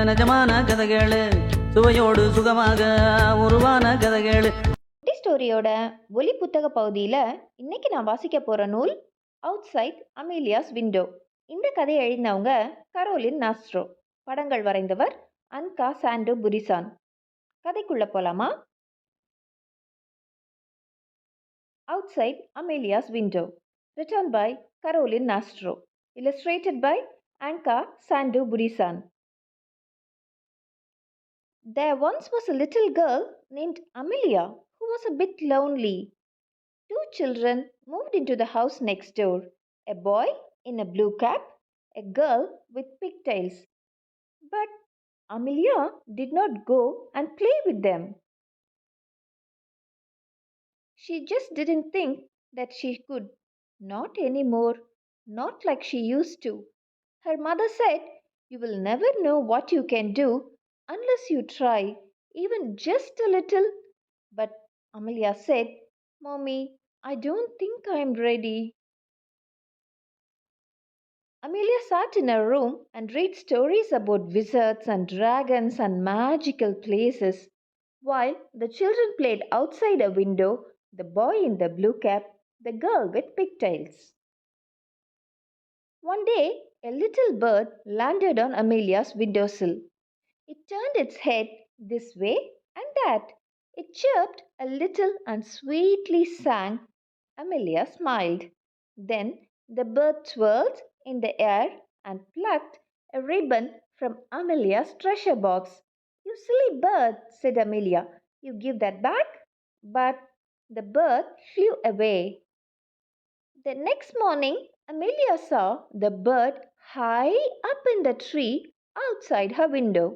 நிஜமான கதைகளு சுவையோடு சுகமாக உருவான கதைகளு. குட்டி ஸ்டோரியோட ஒலி புத்தக பகுதியில் இன்னைக்கு நான் வாசிக்க போகிற நூல் அவுட்சைட் அமேலியாஸ் விண்டோ. இந்த கதையை எழுதினவங்க கரோலின் நாஸ்ட்ரோ. படங்கள் வரைந்தவர் அன்கா சாண்டு புடிசான். கதைக்குள்ளே போகலாமா? Outside Amelia's window, written by Caroline Nastro, illustrated by Anca Sandu Budisan. There once was a little girl named Amelia who was a bit lonely. Two children moved into the house next door, a boy in a blue cap, a girl with pigtails. But Amelia did not go and play with them. She just didn't think that she could. Not anymore, not like she used to. Her mother said, "You will never know what you can do unless you try, even just a little." But Amelia said, "Mommy, I don't think I'm ready." Amelia sat in her room and read stories about wizards and dragons and magical places, while the children played outside a window, the boy in the blue cap, the girl with pigtails. One day, a little bird landed on Amelia's windowsill. It turned its head this way and that. It chirped a little and sweetly sang. Amelia smiled. Then the bird twirled in the air and plucked a ribbon from Amelia's treasure box. "You silly bird," said Amelia. "You give that back." But the bird flew away. The next morning, Amelia saw the bird high up in the tree outside her window.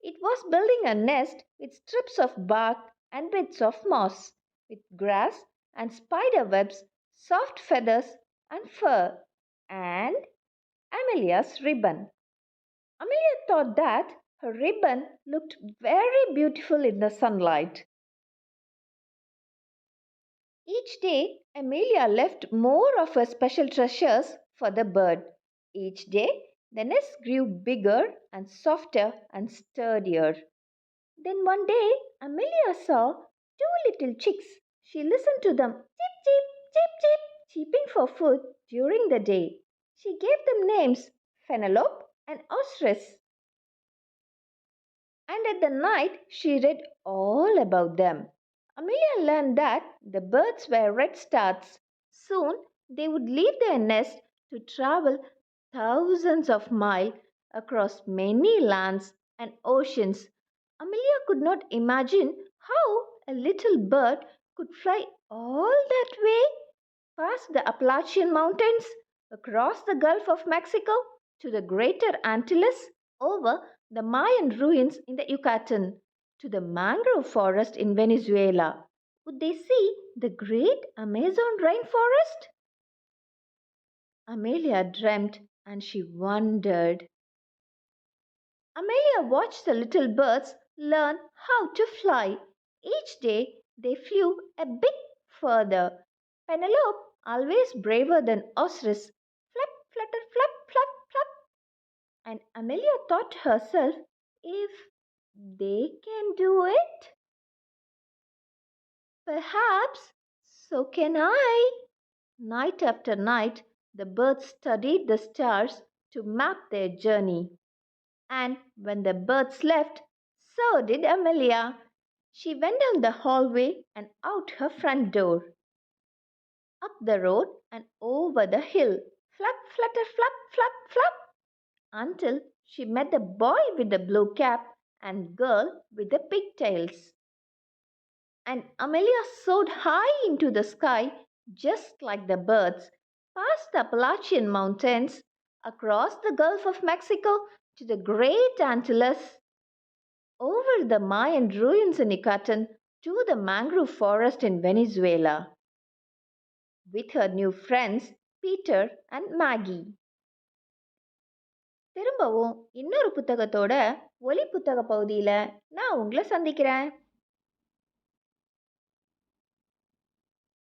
It was building a nest with strips of bark and bits of moss, with grass and spider webs, soft feathers and fur, and Amelia's ribbon. Amelia thought that her ribbon looked very beautiful in the sunlight. Each day, Amelia left more of her special treasures for the bird. Each day, the nest grew bigger and softer and sturdier. Then one day, Amelia saw two little chicks. She listened to them chip, chip, chip, chip, cheeping for food during the day. She gave them names, Penelope and Ostrich. And at the night, she read all about them. Amelia learned that the birds were redstarts. Soon they would leave their nest to travel thousands of miles across many lands and oceans. Amelia could not imagine how a little bird could fly all that way, past the Appalachian Mountains, across the Gulf of Mexico to the Greater Antilles, over the Mayan ruins in the Yucatan, to the mangrove forest in Venezuela. Would they see the great Amazon rainforest? Amelia dreamt and she wondered. Amelia watched the little birds learn how to fly. Each day they flew a bit further. Penelope, always braver than Ostrich, flap, flutter, flap, flap, flap. And Amelia thought to herself, if they can do it, perhaps so can I. Night after night, the birds studied the stars to map their journey. And when the birds left, so did Amelia. She went down the hallway and out her front door, up the road and over the hill, flap, flutter, flap, flap, flap, until she met the boy with the blue cap and girl with the pigtails. And Amelia soared high into the sky, just like the birds, past the Appalachian Mountains, across the Gulf of Mexico to the Great Antilles, over the Mayan ruins in Yucatan to the mangrove forest in Venezuela, with her new friends Peter and Maggie. திரும்பவும் இன்னொரு புத்தகத்தோட ஒலி புத்தக பகுதியில் நான் உங்களை சந்திக்கிறேன்.